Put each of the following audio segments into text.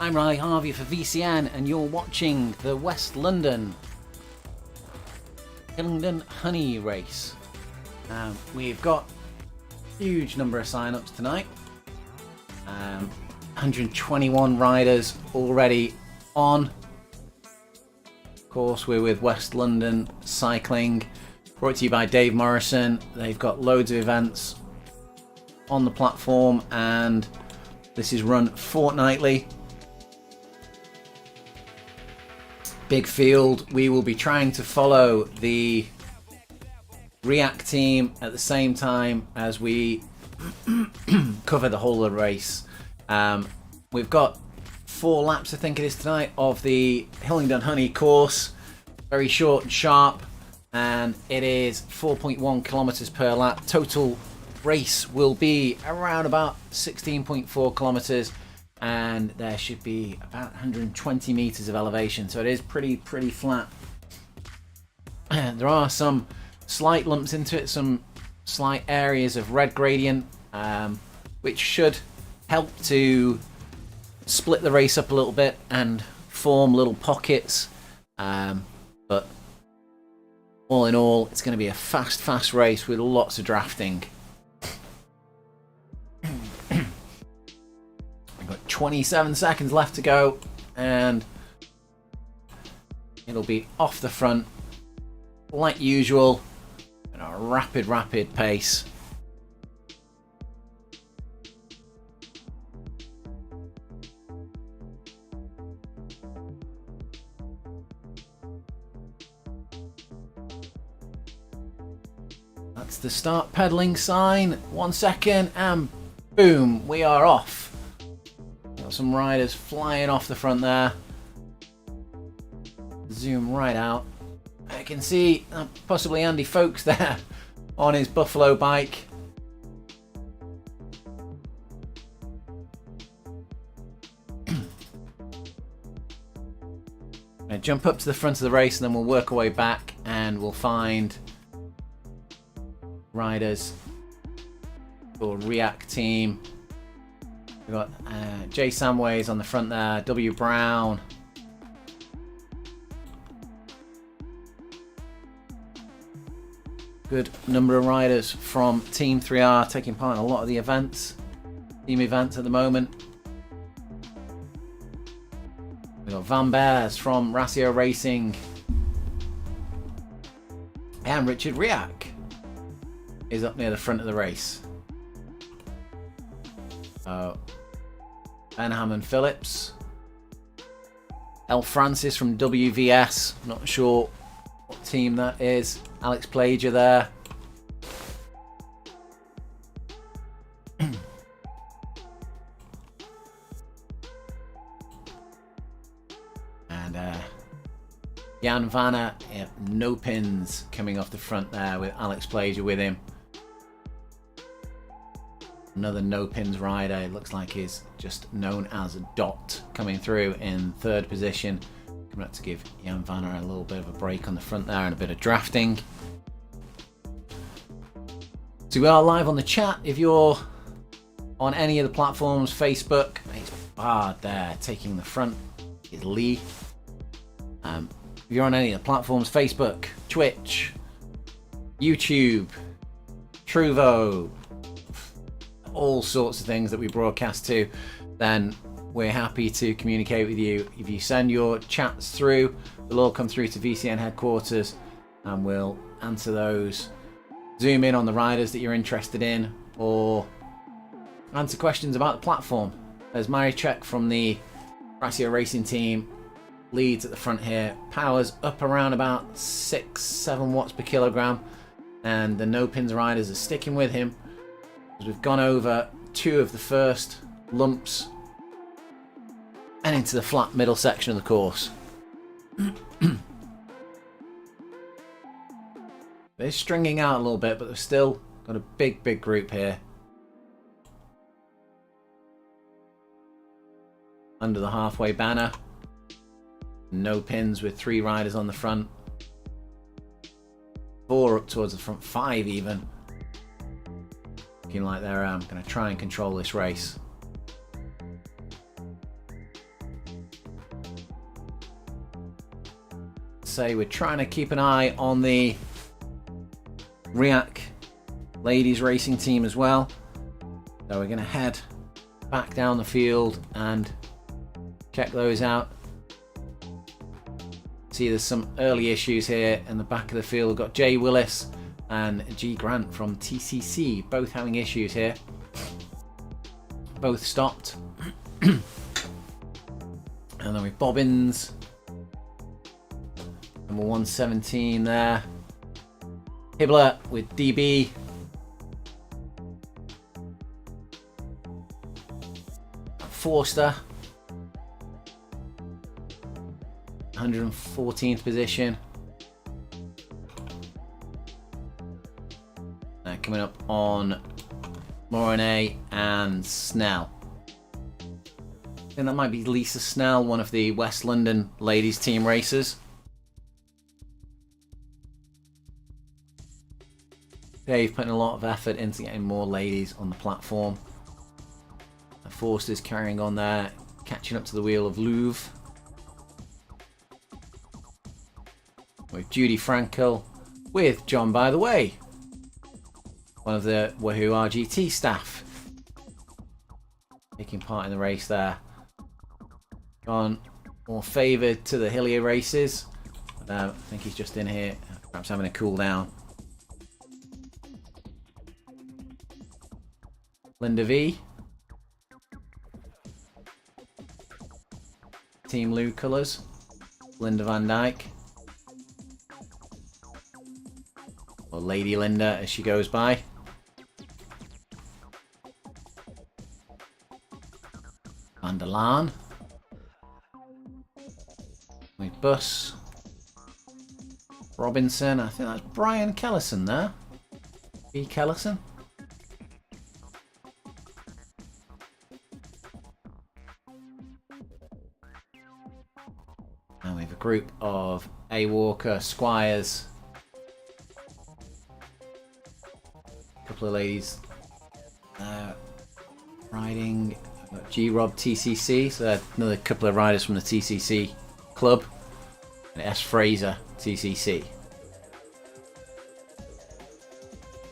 I'm Riley Harvey for VCN, and you're watching the West London Hillingdon Honey Race. We've got a huge number of sign-ups tonight. 121 riders already on. Of course, we're with West London Cycling, brought to you by Dave Morrison. They've got loads of events on the platform, and this is run fortnightly. Big field. We will be trying to follow the React team at the same time as we cover the whole of the race. We've got 4 laps, I think it is tonight, of the Hillingdon Honey course. Very short and sharp, and it is 4.1 kilometers per lap. Total race will be around about 16.4 kilometers, and there should be about 120 meters of elevation, so it is pretty flat. There are some slight lumps into it, some slight areas of red gradient, which should help to split the race up a little bit and form little pockets, but all in all, it's going to be a fast race with lots of drafting. We've got 27 seconds left to go, and it'll be off the front like usual at a rapid pace. That's the start pedaling sign. 1 second, and Boom, we are off. Got some riders flying off the front there. Zoom right out. I can see possibly Andy Folkes there on his Buffalo bike. Jump up to the front of the race and then we'll work our way back and we'll find riders for React team. We've got Jay Samways on the front there, W Brown. Good number of riders from Team 3R taking part in a lot of the events, team events at the moment. We've got Van Bears from Ratio Racing. And Richard Riak is up near the front of the race. Ben Hammond Phillips. El Francis from WVS. Not sure what team that is. Alex Plager there. Jan Vanna, no pins coming off the front there with Alex Plager with him. Another no pins rider, it looks like he's just known as Dot, coming through in third position. Coming up to give Jan Vanna a little bit of a break on the front there and a bit of drafting. So we are live on the chat. If you're on any of the platforms, Facebook, it's Bard there taking the front, is Lee. If you're on any of the platforms, Facebook, Twitch, YouTube, Truvo, all sorts of things that we broadcast to, then we're happy to communicate with you. If you send your chats through, they'll all come through to VCN headquarters and we'll answer those. Zoom in on the riders that you're interested in or answer questions about the platform. There's Marichek from the Ratio Racing team. Leads at the front here, powers up around about 6-7 watts per kilogram, and the no pins riders are sticking with him as we've gone over 2 of the first lumps and into the flat middle section of the course. They're stringing out a little bit, but they've still got a big group here. Under the halfway banner. No pins with 3 riders on the front. 4 up towards the front, 5 even. Looking like they're going to try and control this race. So we're trying to keep an eye on the RIAC ladies racing team as well. So we're going to head back down the field and check those out. See, there's some early issues here in the back of the field. We've got Jay Willis and G Grant from TCC, both having issues here. Both stopped. And then we've Bobbins, number 117 there. Hibbler with DB. Forster, 114th position. Coming up on Morane and Snell. I think that might be Lisa Snell, one of the West London ladies team racers. Dave putting a lot of effort into getting more ladies on the platform. Forster's carrying on there, catching up to the wheel of Louvre. With Judy Frankel, with John, by the way, one of the Wahoo RGT staff, taking part in the race there. Gone more favoured to the hillier races, but I think he's just in here, perhaps having a cool down. Linda V. Team Lou colours. Linda Van Dyke. Or Lady Linda as she goes by. Van der Laan. With Bus. Robinson. I think that's Brian Kellison there. B. Kellison. And we have a group of A. Walker, Squires. A couple of ladies riding. G-Rob TCC, so another couple of riders from the TCC club. And S. Fraser TCC.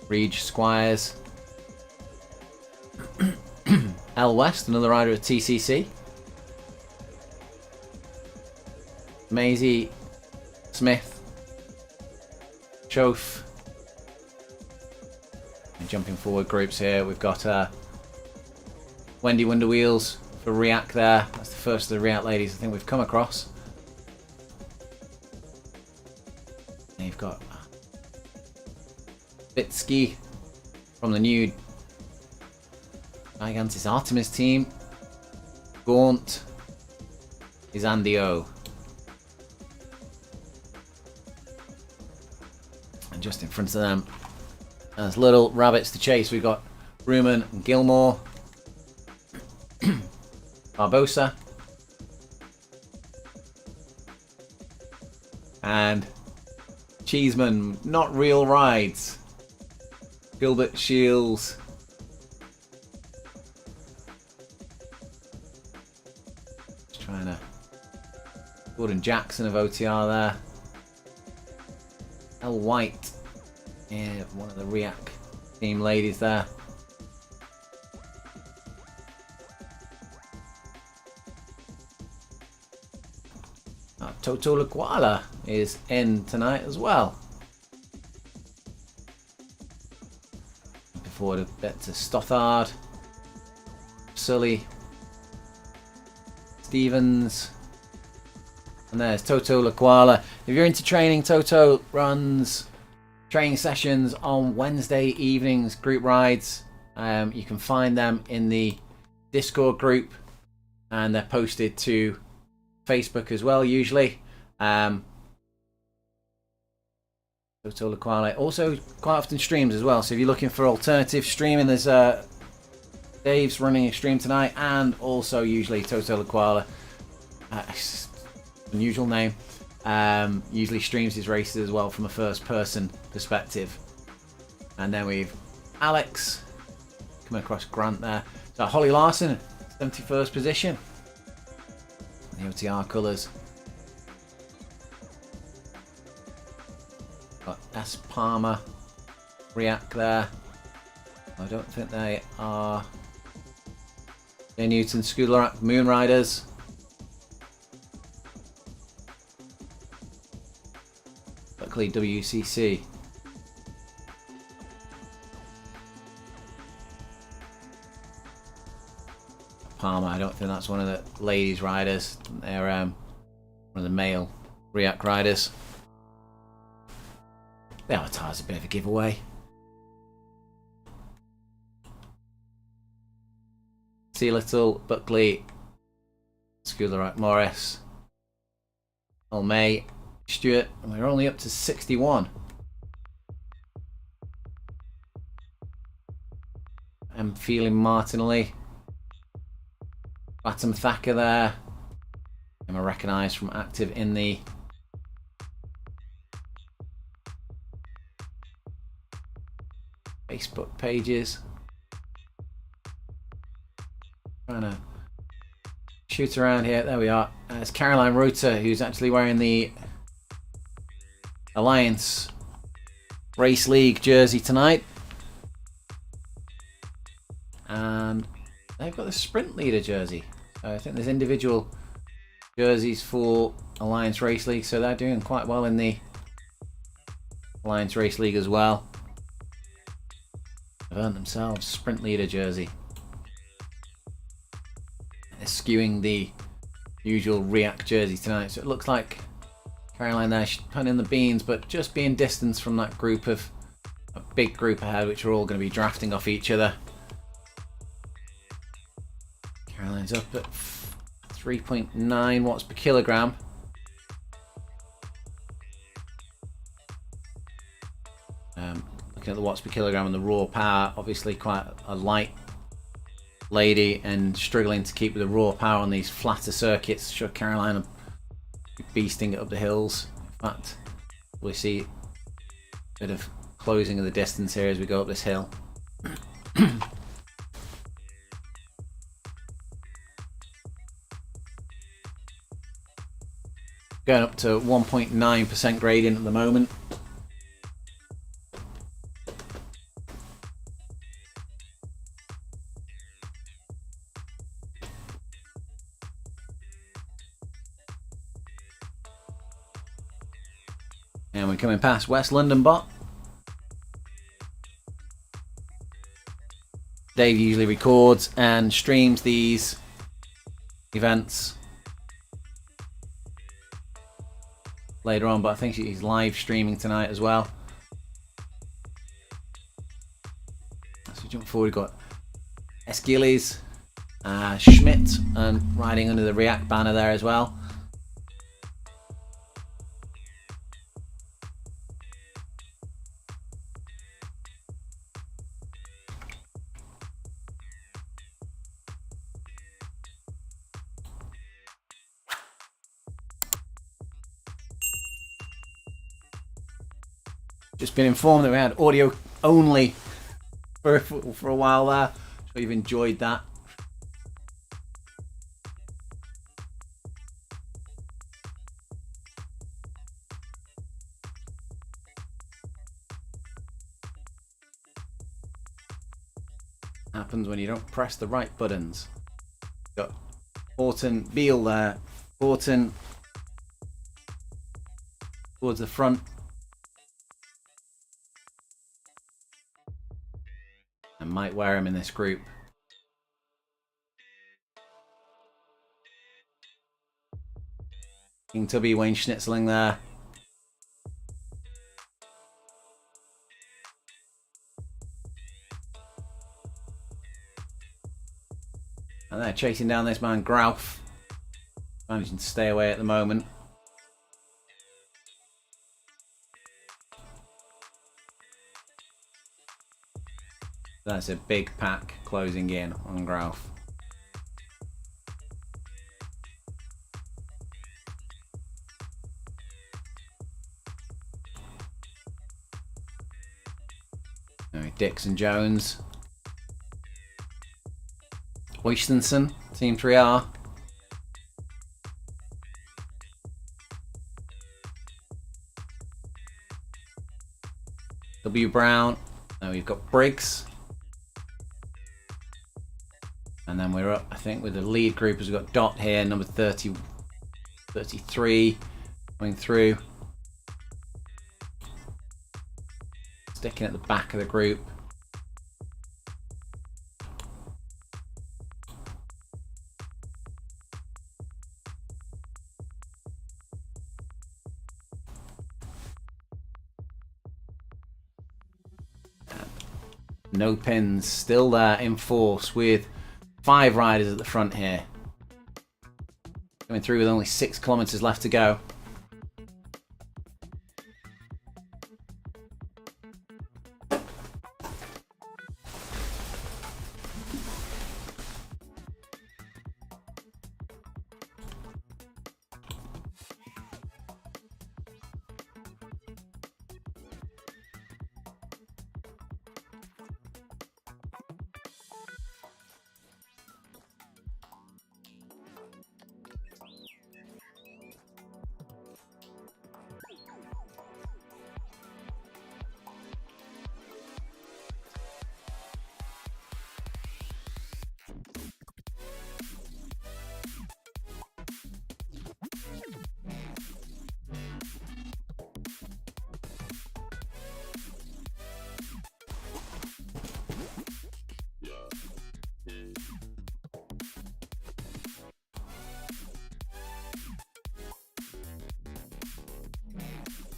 Reed Squires. L. West, another rider at TCC. Maisie Smith. Chof. And jumping forward groups here, we've got Wendy Wonderwheels for React there. That's the first of the React ladies I think we've come across. And you've got Bitsky from the new Gigantis Artemis team. Gaunt is Andy O. And just in front of them, as little rabbits to chase, we've got Ruman and Gilmore. Barbosa. And Cheeseman, not real rides. Gilbert Shields. Just trying to. Gordon Jackson of OTR there. L. White. Yeah, one of the React team ladies there. Toto Laquala is in tonight as well. Before a bit to Stothard, Sully, Stevens, and there's Toto Laquala. If you're into training, Toto runs training sessions on Wednesday evenings, group rides. You can find them in the Discord group, and they're posted to Facebook as well, usually. Toto Laquale also quite often streams as well, so if you're looking for alternative streaming, there's Dave's running a stream tonight, and also usually Toto Laquale, unusual name, usually streams his races as well from a first person perspective. And then we've Alex coming across Grant there. So Holly Larson, 71st position. The OTR colours. Got S. Palmer, React there. I don't think they are. Jay Newton, Schooler Moon Riders. Buckley WCC. Palmer, I don't think that's one of the ladies riders. They're one of the male React riders. The avatar's a bit of a giveaway. See Little, Buckley, Schooler Morris, May, Stewart, and we're only up to 61. I'm feeling Martinelli. Latham Thacker there. I'm recognised from active in the Facebook pages. Trying to shoot around here. There we are. It's Caroline Reuter, who's actually wearing the Alliance Race League jersey tonight. And they've got the Sprint Leader jersey. So I think there's individual jerseys for Alliance Race League, so they're doing quite well in the Alliance Race League as well. They've earned themselves Sprint Leader jersey. They're skewing the usual React jersey tonight, so it looks like Caroline there, she's putting in the beans, but just being distanced from that group of a big group ahead, which are all going to be drafting off each other. Caroline's up at 3.9 watts per kilogram. Looking at the watts per kilogram and the raw power, obviously quite a light lady and struggling to keep with the raw power on these flatter circuits. Sure, Caroline will be beasting it up the hills. In fact, we see a bit of closing of the distance here as we go up this hill. Going up to 1.9% gradient at the moment. And we're coming past West London Bot. Dave usually records and streams these events later on, but I think he's live streaming tonight as well. So we jump forward, we've got Eskilles, Schmidt, and riding under the React banner there as well. Just been informed that we had audio only for a while there. So you've enjoyed that. Happens when you don't press the right buttons. Got Horton Beale there. Horton towards the front. And might wear him in this group. King Tubby, Wayne Schnitzeling there. And they're chasing down this man, Grauf. Managing to stay away at the moment. That's a big pack closing in on Grauf. Anyway, Dix and Jones. Oystenson, Team 3R. W. Brown. Now we've got Briggs. And then we're up, I think, with the lead group as we've got Dot here, number 30, 33, going through. Sticking at the back of the group. No pins, still there in force with 5 riders at the front here. Coming through with only 6 kilometers left to go.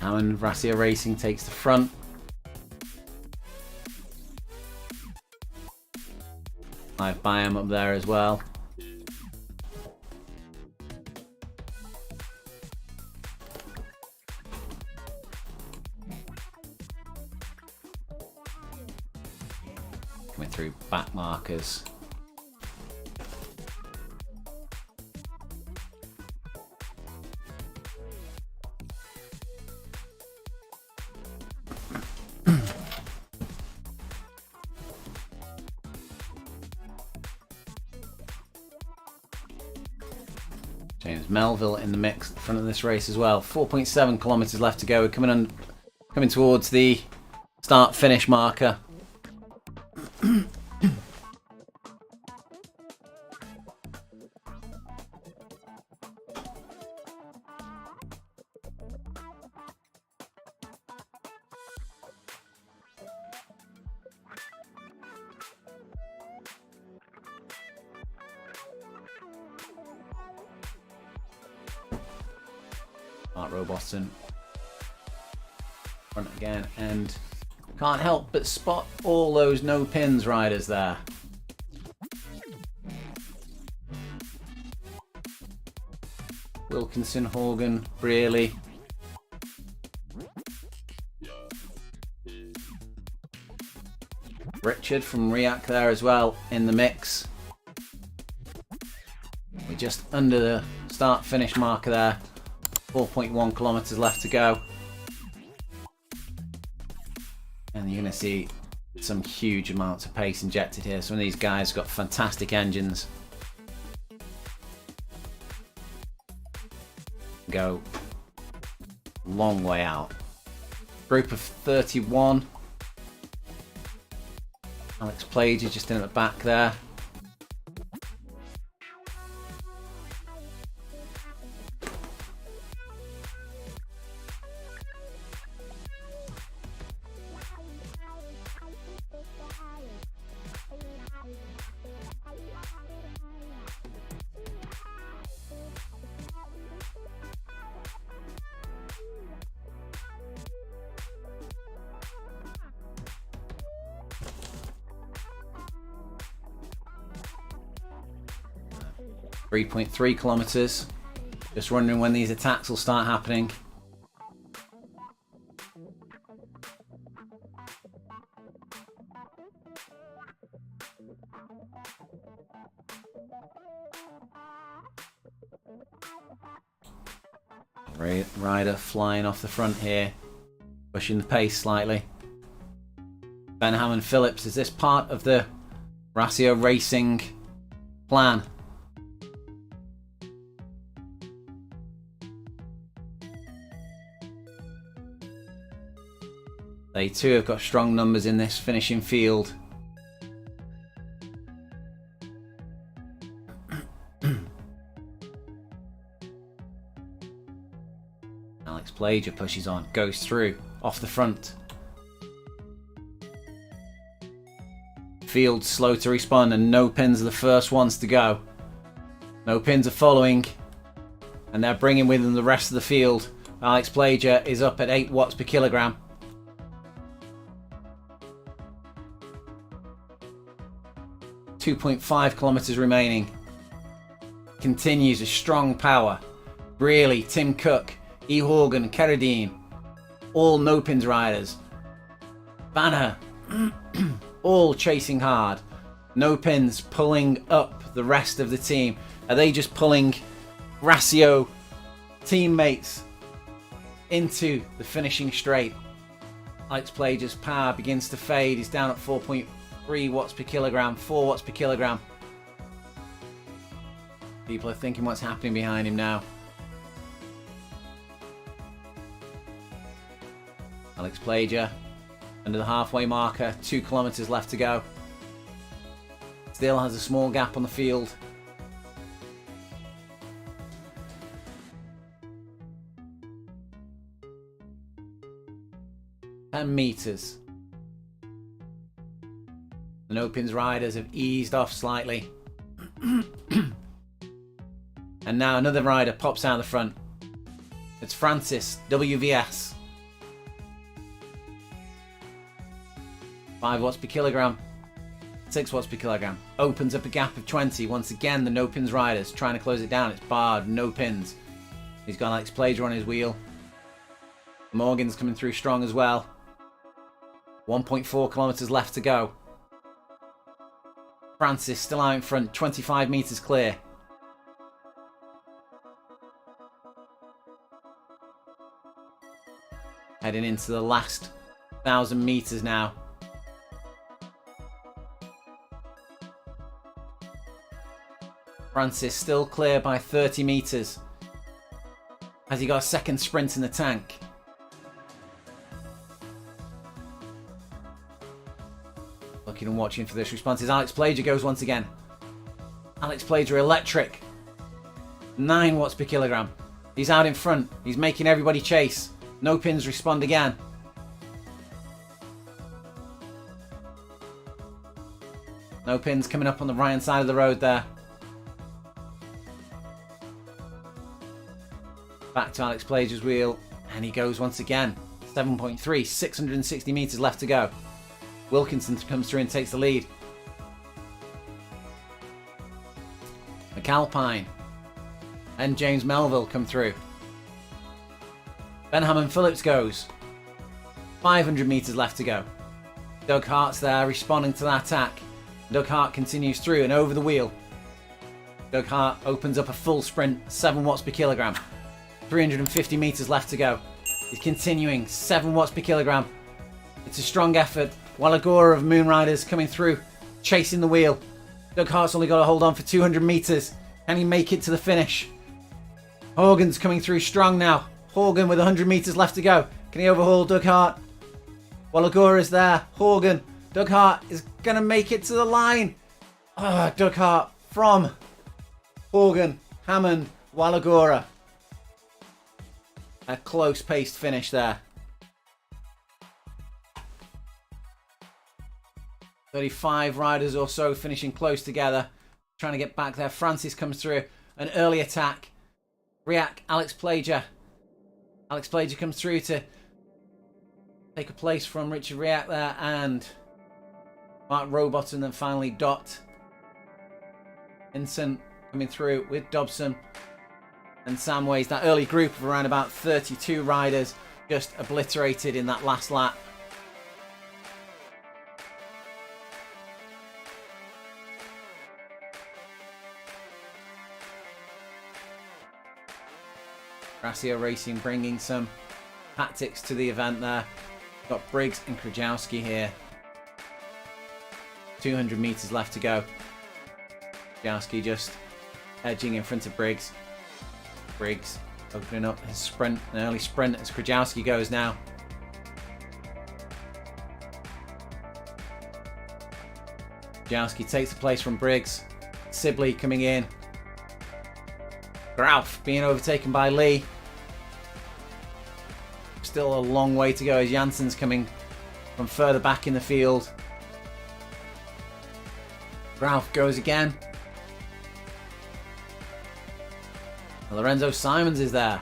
Hammond Vrasia Racing takes the front. Live Biome up there as well. through back markers. James Melville in the mix at the front of this race as well. 4.7 kilometres left to go. We're coming towards the start-finish marker. Mark Robotham front again, and can't help but spot all those no pins riders there. Wilkinson, Horgan, Brearley. Richard from Riak there as well in the mix. We're just under the start finish marker there. 4.1 kilometres left to go. And you're going to see some huge amounts of pace injected here. Some of these guys have got fantastic engines. Go long way out. Group of 31. Alex Plager just in at the back there. .3 kilometres. Just wondering when these attacks will start happening. Rider flying off the front here, pushing the pace slightly. Ben Hammond Phillips, is this part of the Ratio Racing plan? They too have got strong numbers in this finishing field. Alex Plager pushes on, goes through, off the front. Field slow to respond, and No Pins are the first ones to go. No Pins are following, and they're bringing with them the rest of the field. Alex Plager is up at 8 watts per kilogram. .5 kilometres remaining. Continues a strong power. Brearley, Tim Cook, E. Horgan, Carradine, all No Pins riders. Banner, all chasing hard. No Pins pulling up the rest of the team. Are they just pulling Ratio teammates into the finishing straight? Alex Plager's power begins to fade. He's down at 4.3 watts per kilogram, 4 watts per kilogram. People are thinking what's happening behind him now. Alex Plager under the halfway marker, 2 kilometres left to go. Still has a small gap on the field. And meters. The No Pins riders have eased off slightly. And now another rider pops out the front. It's Francis, WVS. 5 watts per kilogram. 6 watts per kilogram. Opens up a gap of 20. Once again, the No Pins riders trying to close it down. It's barred, No Pins. He's got Alex Plager on his wheel. Morgan's coming through strong as well. 1.4 kilometres left to go. Francis still out in front, 25 metres clear. Heading into the last 1,000 metres now. Francis still clear by 30 metres. Has he got a second sprint in the tank? Looking and watching for this response is Alex Plager goes once again. Alex Plager electric. 9 watts per kilogram. He's out in front. He's making everybody chase. No Pins respond again. No Pins coming up on the right hand side of the road there. Back to Alex Plager's wheel. And he goes once again. 7.3. 660 metres left to go. Wilkinson comes through and takes the lead. McAlpine and James Melville come through. Ben Hammond Phillips goes. 500 metres left to go. Doug Hart's there responding to that attack. Doug Hart continues through and over the wheel. Doug Hart opens up a full sprint, 7 watts per kilogram. 350 metres left to go. He's continuing, 7 watts per kilogram. It's a strong effort. Wallagora of Moonriders coming through, chasing the wheel. Doug Hart's only got to hold on for 200 metres. Can he make it to the finish? Horgan's coming through strong now. Horgan with 100 metres left to go. Can he overhaul Doug Hart? Wallagora's there. Horgan. Doug Hart is going to make it to the line. Oh, Doug Hart from Horgan, Hammond, Wallagora. A close-paced finish there. 35 riders or so finishing close together. Trying to get back there. Francis comes through. An early attack. Riak, Alex Plager. Alex Plager comes through to take a place from Richard Riak there. And Mark Robot, and then finally Dot. Vincent coming through with Dobson and Samways. That early group of around about 32 riders just obliterated in that last lap. Gracio Racing bringing some tactics to the event there. Got Briggs and Krajowski here. 200 metres left to go. Krajowski just edging in front of Briggs. Briggs opening up his sprint, an early sprint as Krajowski goes now. Krajowski takes the place from Briggs. Sibley coming in. Grauf being overtaken by Lee. Still a long way to go as Jansen's coming from further back in the field. Grauf goes again. Lorenzo Simons is there.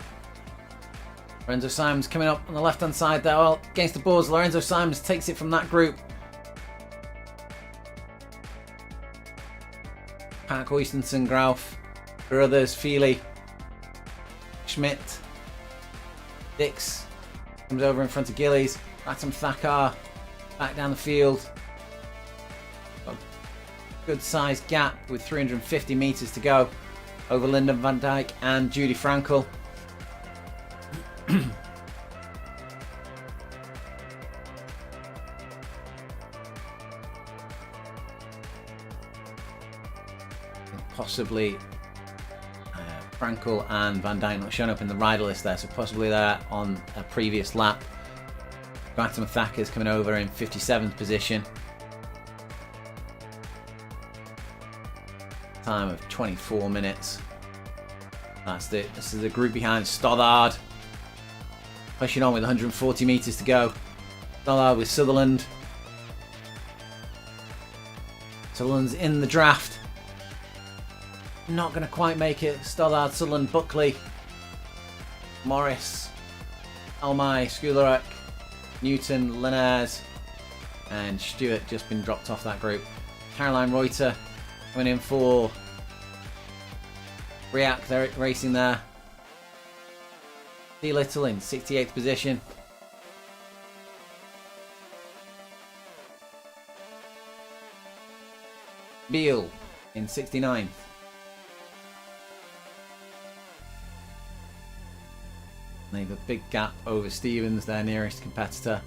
Lorenzo Simons coming up on the left hand side there. Well, against the boards, Lorenzo Simons takes it from that group. Pack, Oystenson, Grauf, Brothers, Feely, Schmidt, Dix comes over in front of Gillies. Ratam Thakar back down the field. Got a good sized gap with 350 metres to go over Lyndon van Dijk and Judy Frankel. Possibly Frankel and Van Dijk not shown up in the rider list there, so possibly they're on a previous lap. Ratam Thakar's coming over in 57th position. Time of 24 minutes. That's it. This is the group behind Stoddard. Pushing on with 140 metres to go. Stoddard with Sutherland. Sutherland's in the draft. Not going to quite make it. Stoddard, Sutherland, Buckley, Morris, Almai, Skularek, Newton, Linares, and Stewart just been dropped off that group. Caroline Reuter coming in for Riak, they're racing there. T. Little in 68th position. Beale in 69th. They have a big gap over Stevens, their nearest competitor.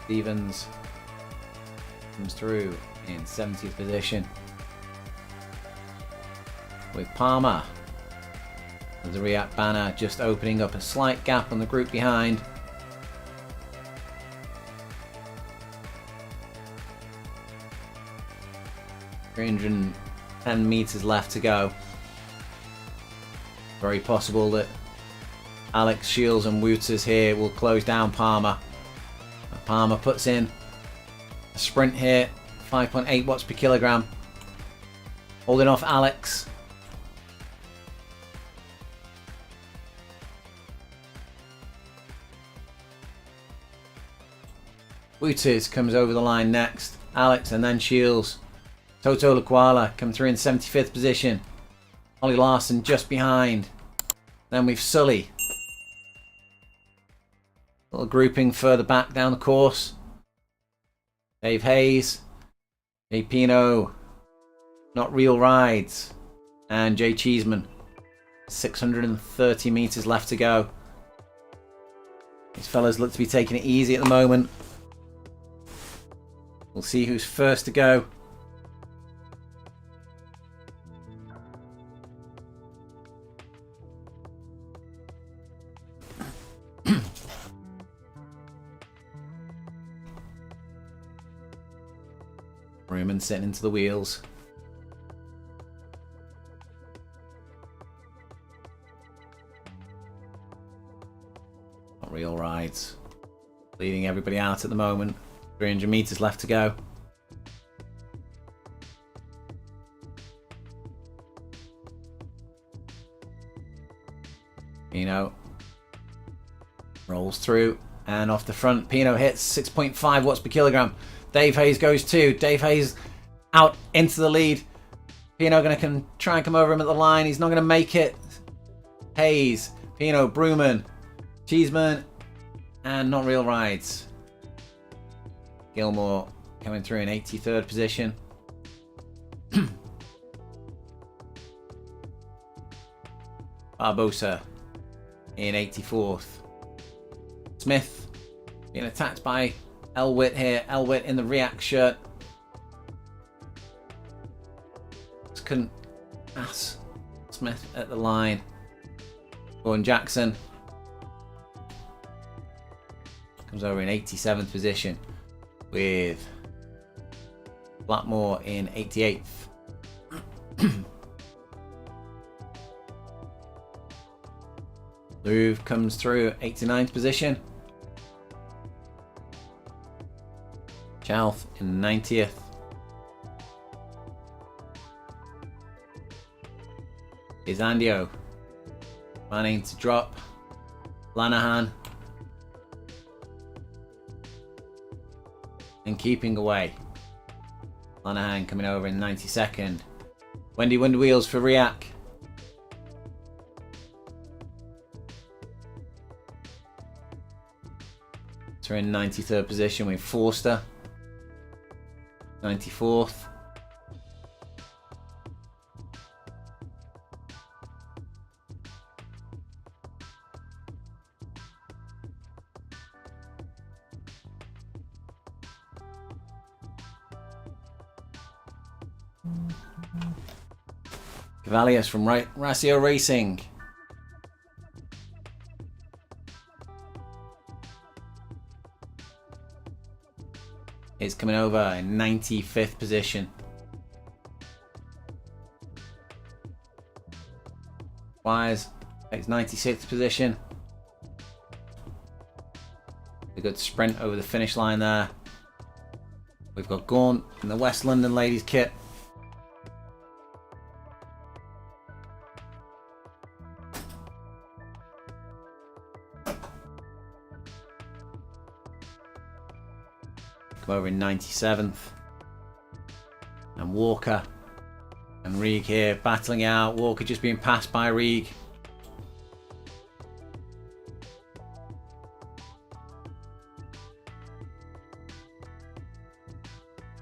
Stevens comes through in 70th position, with Palmer with the Riak banner just opening up a slight gap on the group behind. .310 meters left to go. Very possible that Alex, Shields and Wouters here will close down Palmer. Palmer puts in a sprint here, 5.8 watts per kilogram. Holding off Alex. Wouters comes over the line next. Alex and then Shields. Toto Laquala come through in 75th position. Ollie Larson just behind. Then we've Sully. Little grouping further back down the course. Dave Hayes, Jay Pino, Not Real Rides, and Jay Cheeseman. 630 meters left to go. These fellas look to be taking it easy at the moment. We'll see who's first to go. Ruman sitting into the wheels. Not Real Rides. Leading everybody out at the moment. 300 meters left to go. Pino rolls through and off the front. Pino hits 6.5 watts per kilogram. Dave Hayes goes too. Dave Hayes out into the lead. Pino going to try and come over him at the line. He's not going to make it. Hayes, Pino, Bruman, Cheeseman, and Not Real Rides. Gilmore coming through in 83rd position. Barbosa in 84th. Smith being attacked by Elwitt here. Elwitt in the Riak shirt. Just couldn't pass Smith at the line. Gordon Jackson comes over in 87th position with Blackmore in 88th. Louvre comes through 89th position. Chalf in 90th. Izandio planning to drop. Lanahan and keeping away. Lanahan coming over in 92nd. Wendy Wheels for Riak. So we're in 93rd position with Forster. 94th. Cavalius from Ratio Racing. Is coming over in 95th position. Wires takes 96th position. A good sprint over the finish line there. We've got Gaunt in the West London ladies kit. Come over in 97th. And Walker and Reeg here battling out. Walker just being passed by Reeg.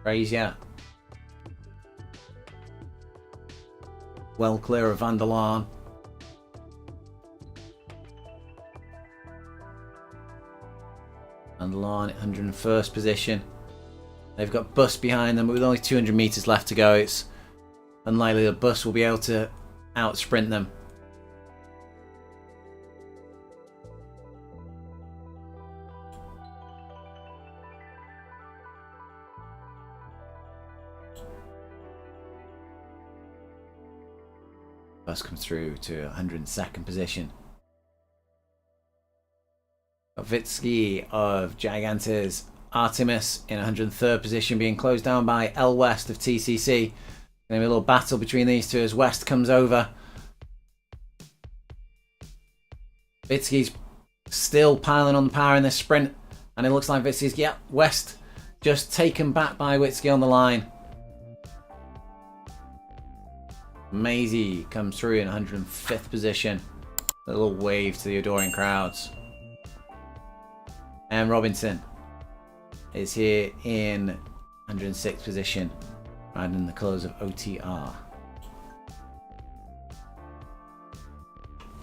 Frazier. Well clear of Van der Laan. Van der Laan at 101st position. They've got Bus behind them, but with only 200 metres left to go, it's unlikely that Bus will be able to out-sprint them. Bus comes through to 102nd position. Vitsky of Gigantes. Artemis in 103rd position, being closed down by L West of TCC. Going to be a little battle between these two as West comes over. Vitsky's still piling on the power in this sprint, and it looks like Vitsky's, yeah, West just taken back by Vitsky on the line. Maisie comes through in 105th position. A little wave to the adoring crowds. And Robinson is here in 106th position, riding in the colours of OTR.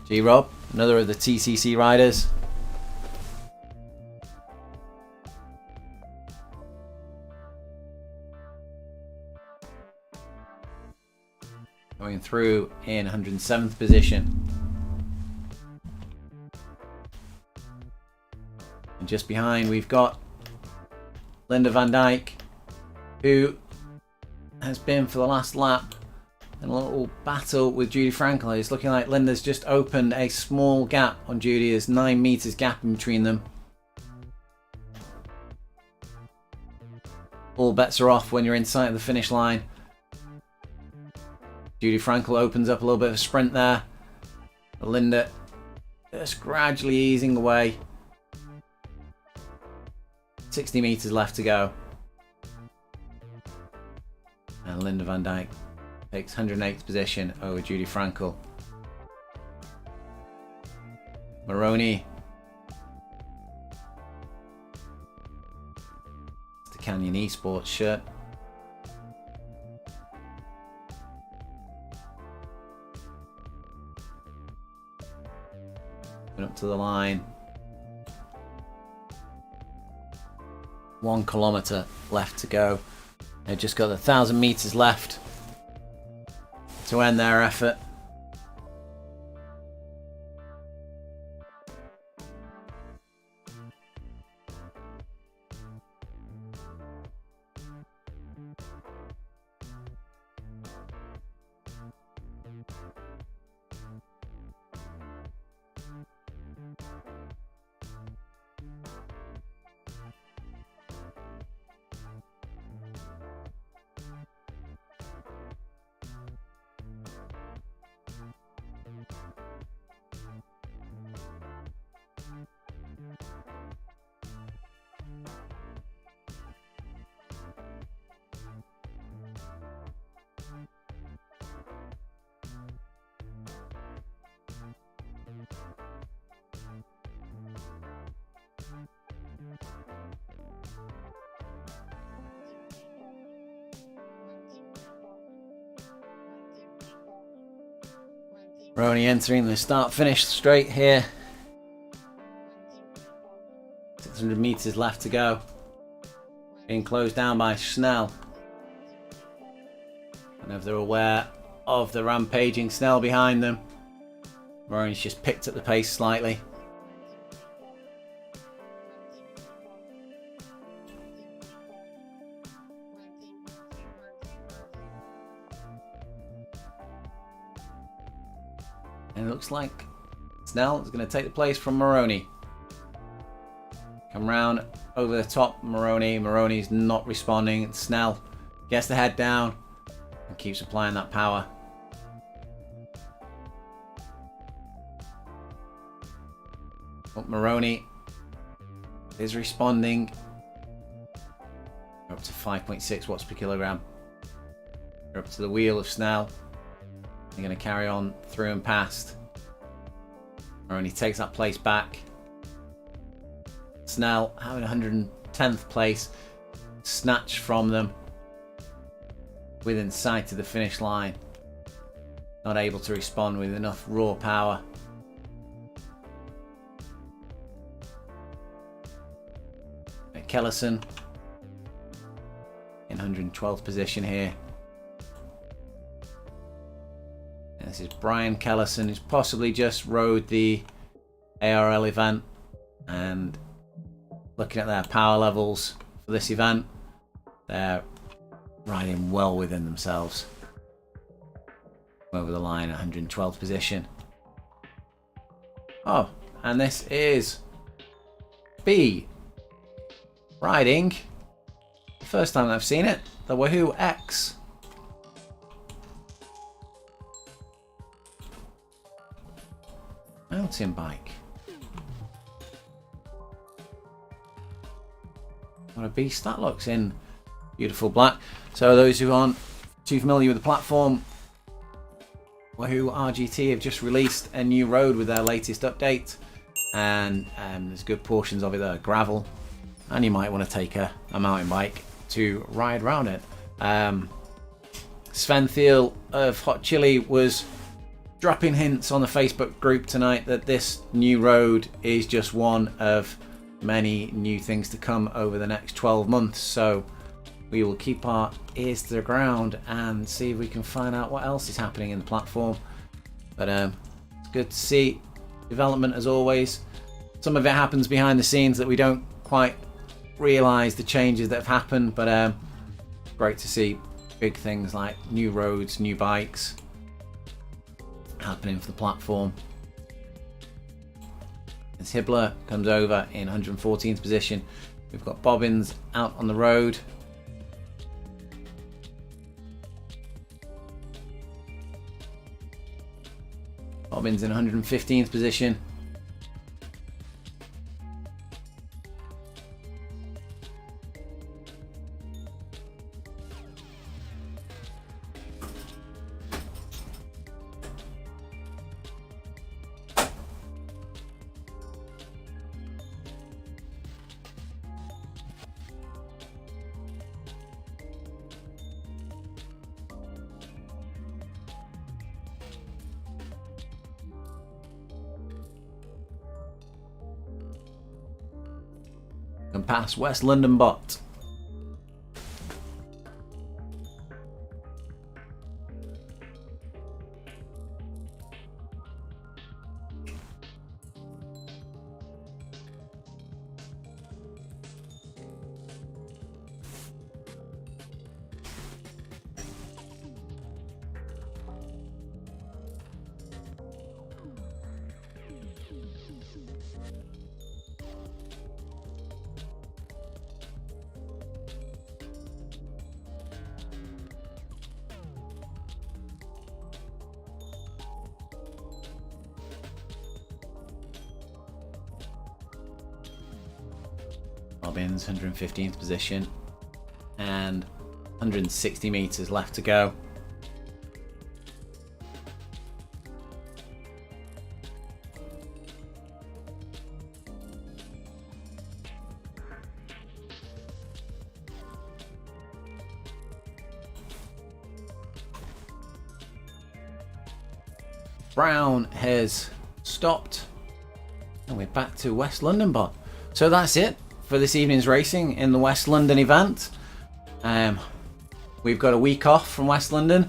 G-Rob, another of the TCC riders. Going through in 107th position. And just behind we've got Linda van Dijk, who has been for the last lap in a little battle with Judy Frankel. It's looking like Linda's just opened a small gap on Judy. There's 9 metres gap in between them. All bets are off when you're in sight of the finish line. Judy Frankel opens up a little bit of a sprint there. But Linda just gradually easing away. 60 metres left to go. And Linda van Dijk takes 108th position over Judy Frankel. Maroney. It's the Canyon Esports shirt. Up to the line. 1 kilometre left to go. They've just got 1,000 metres left to end their effort. Maroney entering the start-finish straight here. 600 metres left to go. Being closed down by Snell. And if they're aware of the rampaging Snell behind them, Maroney's just picked up the pace slightly. And it looks like Snell is going to take the place from Maroney. Come round over the top, Maroney. Maroney's not responding. Snell gets the head down and keeps applying that power. But Maroney is responding. Up to 5.6 watts per kilogram. They're up to the wheel of Snell. They're going to carry on through and past. Only takes that place back. Snell having 110th place, snatched from them within sight of the finish line. Not able to respond with enough raw power. Kellison in 112th position here. And this is Brian Kellison, who's possibly just rode the ARL event, and looking at their power levels for this event, they're riding well within themselves. Over the line, 112th position. Oh, and this is B riding, first time I've seen it, the Wahoo X. Mountain bike. What a beast that looks in beautiful black. So those who aren't too familiar with the platform, Wahoo RGT have just released a new road with their latest update, and there's good portions of it that are gravel, and you might want to take a mountain bike to ride around it. Sven Thiel of Hot Chili was dropping hints on the Facebook group tonight that this new road is just one of many new things to come over the next 12 months. So we will keep our ears to the ground and see if we can find out what else is happening in the platform. But it's good to see development as always. Some of it happens behind the scenes that we don't quite realise the changes that have happened, but great to see big things like new roads, new bikes happening for the platform. As Hibbler comes over in 114th position, we've got Bobbins out on the road. Bobbins in 115th position. And past West London Bot. Bobbins 115th position and 160 meters left to go. Brown has stopped and we're back to West London Bot. So that's it for this evening's racing in the West London event. We've got a week off from West London.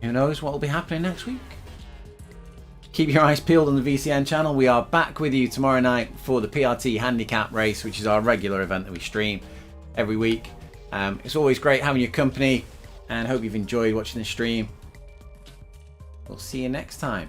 Who knows what will be happening next week? Keep your eyes peeled on the VCN channel. We are back with you tomorrow night for the PRT handicap race, which is our regular event that we stream every week. It's always great having your company and hope you've enjoyed watching the stream. We'll see you next time.